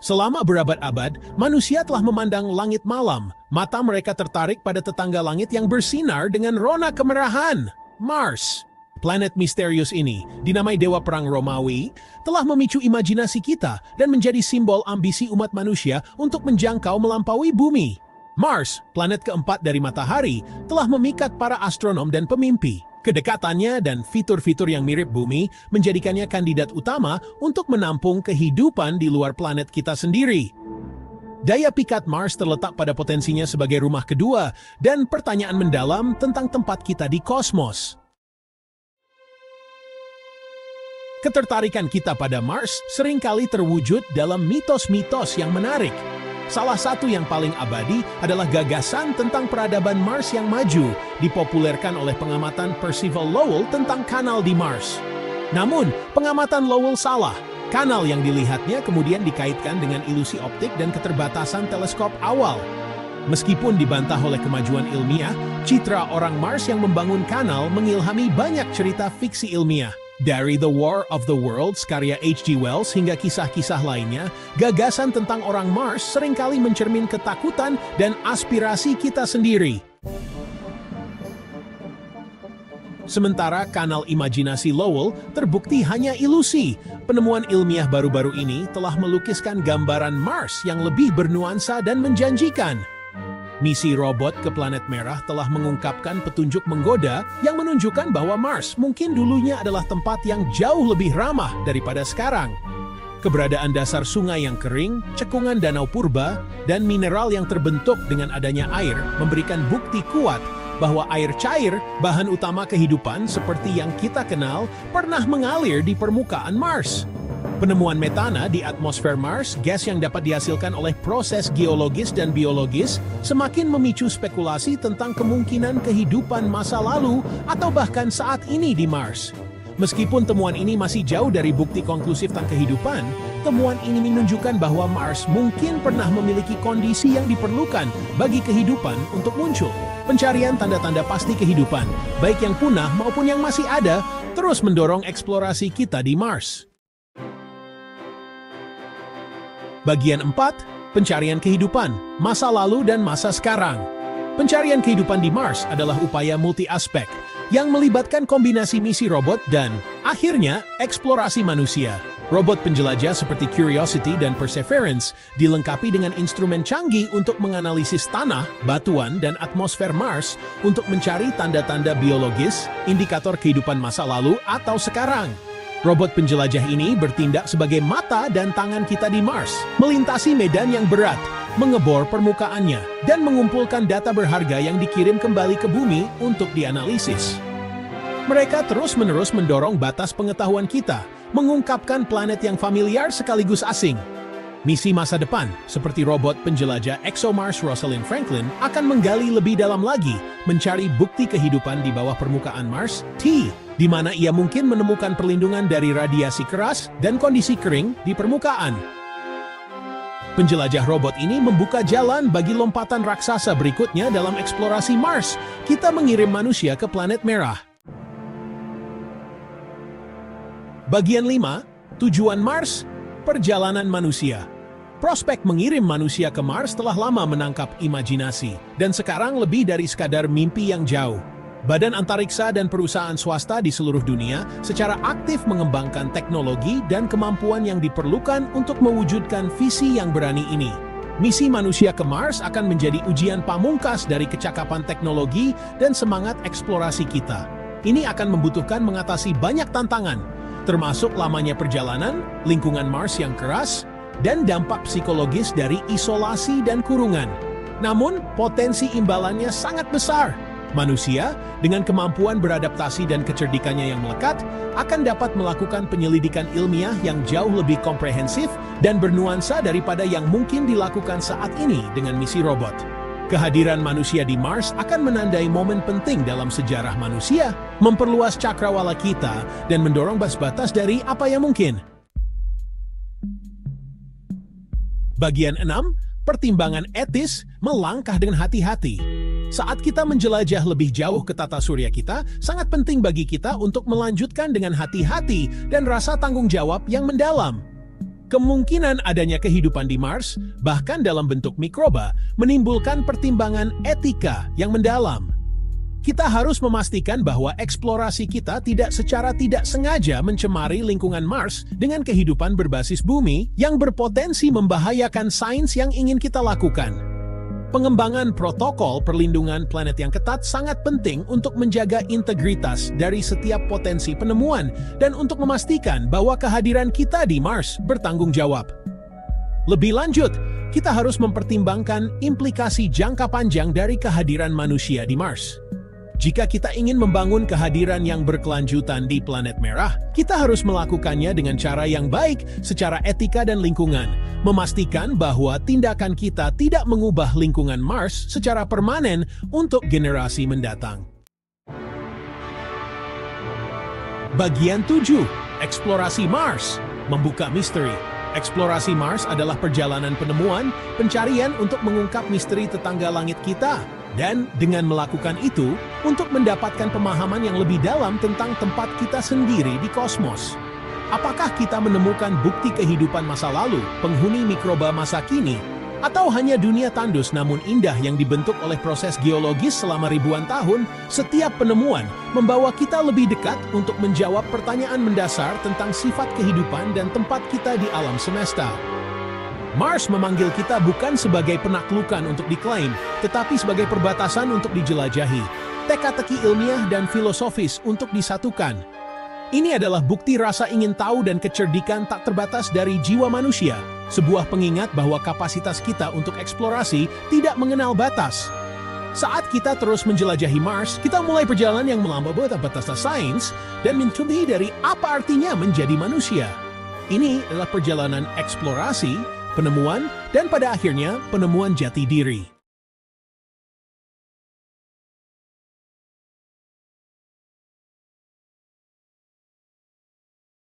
Selama berabad-abad, manusia telah memandang langit malam. Mata mereka tertarik pada tetangga langit yang bersinar dengan rona kemerahan, Mars. Planet misterius ini, dinamai Dewa Perang Romawi, telah memicu imajinasi kita dan menjadi simbol ambisi umat manusia untuk menjangkau melampaui bumi. Mars, planet keempat dari matahari, telah memikat para astronom dan pemimpi. Kedekatannya dan fitur-fitur yang mirip bumi menjadikannya kandidat utama untuk menampung kehidupan di luar planet kita sendiri. Daya pikat Mars terletak pada potensinya sebagai rumah kedua dan pertanyaan mendalam tentang tempat kita di kosmos. Ketertarikan kita pada Mars seringkali terwujud dalam mitos-mitos yang menarik. Salah satu yang paling abadi adalah gagasan tentang peradaban Mars yang maju, dipopulerkan oleh pengamatan Percival Lowell tentang kanal di Mars. Namun, pengamatan Lowell salah. Kanal yang dilihatnya kemudian dikaitkan dengan ilusi optik dan keterbatasan teleskop awal. Meskipun dibantah oleh kemajuan ilmiah, citra orang Mars yang membangun kanal mengilhami banyak cerita fiksi ilmiah. Dari The War of the Worlds karya H.G. Wells hingga kisah-kisah lainnya, gagasan tentang orang Mars seringkali mencermin ketakutan dan aspirasi kita sendiri. Sementara kanal imajinasi Lowell terbukti hanya ilusi, penemuan ilmiah baru-baru ini telah melukiskan gambaran Mars yang lebih bernuansa dan menjanjikan. Misi robot ke planet merah telah mengungkapkan petunjuk menggoda yang menunjukkan bahwa Mars mungkin dulunya adalah tempat yang jauh lebih ramah daripada sekarang. Keberadaan dasar sungai yang kering, cekungan danau purba, dan mineral yang terbentuk dengan adanya air memberikan bukti kuat bahwa air cair, bahan utama kehidupan seperti yang kita kenal, pernah mengalir di permukaan Mars. Penemuan metana di atmosfer Mars, gas yang dapat dihasilkan oleh proses geologis dan biologis, semakin memicu spekulasi tentang kemungkinan kehidupan masa lalu atau bahkan saat ini di Mars. Meskipun temuan ini masih jauh dari bukti konklusif tentang kehidupan, temuan ini menunjukkan bahwa Mars mungkin pernah memiliki kondisi yang diperlukan bagi kehidupan untuk muncul. Pencarian tanda-tanda pasti kehidupan, baik yang punah maupun yang masih ada, terus mendorong eksplorasi kita di Mars. Bagian 4, pencarian kehidupan, masa lalu dan masa sekarang. Pencarian kehidupan di Mars adalah upaya multi-aspek yang melibatkan kombinasi misi robot dan, akhirnya, eksplorasi manusia. Robot penjelajah seperti Curiosity dan Perseverance dilengkapi dengan instrumen canggih untuk menganalisis tanah, batuan, dan atmosfer Mars untuk mencari tanda-tanda biologis, indikator kehidupan masa lalu atau sekarang. Robot penjelajah ini bertindak sebagai mata dan tangan kita di Mars, melintasi medan yang berat, mengebor permukaannya, dan mengumpulkan data berharga yang dikirim kembali ke bumi untuk dianalisis. Mereka terus-menerus mendorong batas pengetahuan kita, mengungkapkan planet yang familiar sekaligus asing. Misi masa depan, seperti robot penjelajah ExoMars Rosalind Franklin, akan menggali lebih dalam lagi, mencari bukti kehidupan di bawah permukaan Mars, di mana ia mungkin menemukan perlindungan dari radiasi keras dan kondisi kering di permukaan. Penjelajah robot ini membuka jalan bagi lompatan raksasa berikutnya dalam eksplorasi Mars. Kita mengirim manusia ke planet merah. Bagian 5, tujuan Mars, perjalanan manusia. Prospek mengirim manusia ke Mars telah lama menangkap imajinasi, dan sekarang lebih dari sekadar mimpi yang jauh. Badan antariksa dan perusahaan swasta di seluruh dunia secara aktif mengembangkan teknologi dan kemampuan yang diperlukan untuk mewujudkan visi yang berani ini. Misi manusia ke Mars akan menjadi ujian pamungkas dari kecakapan teknologi dan semangat eksplorasi kita. Ini akan membutuhkan mengatasi banyak tantangan, termasuk lamanya perjalanan, lingkungan Mars yang keras, dan dampak psikologis dari isolasi dan kurungan. Namun, potensi imbalannya sangat besar. Manusia, dengan kemampuan beradaptasi dan kecerdikannya yang melekat, akan dapat melakukan penyelidikan ilmiah yang jauh lebih komprehensif dan bernuansa daripada yang mungkin dilakukan saat ini dengan misi robot. Kehadiran manusia di Mars akan menandai momen penting dalam sejarah manusia, memperluas cakrawala kita, dan mendorong batas-batas dari apa yang mungkin. Bagian 6, pertimbangan etis, melangkah dengan hati-hati. Saat kita menjelajah lebih jauh ke tata surya kita, sangat penting bagi kita untuk melanjutkan dengan hati-hati dan rasa tanggung jawab yang mendalam. Kemungkinan adanya kehidupan di Mars, bahkan dalam bentuk mikroba, menimbulkan pertimbangan etika yang mendalam. Kita harus memastikan bahwa eksplorasi kita tidak secara tidak sengaja mencemari lingkungan Mars dengan kehidupan berbasis bumi yang berpotensi membahayakan sains yang ingin kita lakukan. Pengembangan protokol perlindungan planet yang ketat sangat penting untuk menjaga integritas dari setiap potensi penemuan dan untuk memastikan bahwa kehadiran kita di Mars bertanggung jawab. Lebih lanjut, kita harus mempertimbangkan implikasi jangka panjang dari kehadiran manusia di Mars. Jika kita ingin membangun kehadiran yang berkelanjutan di planet merah, kita harus melakukannya dengan cara yang baik secara etika dan lingkungan, memastikan bahwa tindakan kita tidak mengubah lingkungan Mars secara permanen untuk generasi mendatang. Bagian 7. Eksplorasi Mars. Membuka misteri. Eksplorasi Mars adalah perjalanan penemuan, pencarian untuk mengungkap misteri tetangga langit kita. Dan dengan melakukan itu, untuk mendapatkan pemahaman yang lebih dalam tentang tempat kita sendiri di kosmos. Apakah kita menemukan bukti kehidupan masa lalu, penghuni mikroba masa kini, atau hanya dunia tandus namun indah yang dibentuk oleh proses geologis selama ribuan tahun? Setiap penemuan membawa kita lebih dekat untuk menjawab pertanyaan mendasar tentang sifat kehidupan dan tempat kita di alam semesta. Mars memanggil kita bukan sebagai penaklukan untuk diklaim, tetapi sebagai perbatasan untuk dijelajahi, teka-teki ilmiah dan filosofis untuk disatukan. Ini adalah bukti rasa ingin tahu dan kecerdikan tak terbatas dari jiwa manusia, sebuah pengingat bahwa kapasitas kita untuk eksplorasi tidak mengenal batas. Saat kita terus menjelajahi Mars, kita mulai perjalanan yang melampaui batas sains dan mencoba dari apa artinya menjadi manusia. Ini adalah perjalanan eksplorasi, penemuan, dan pada akhirnya penemuan jati diri.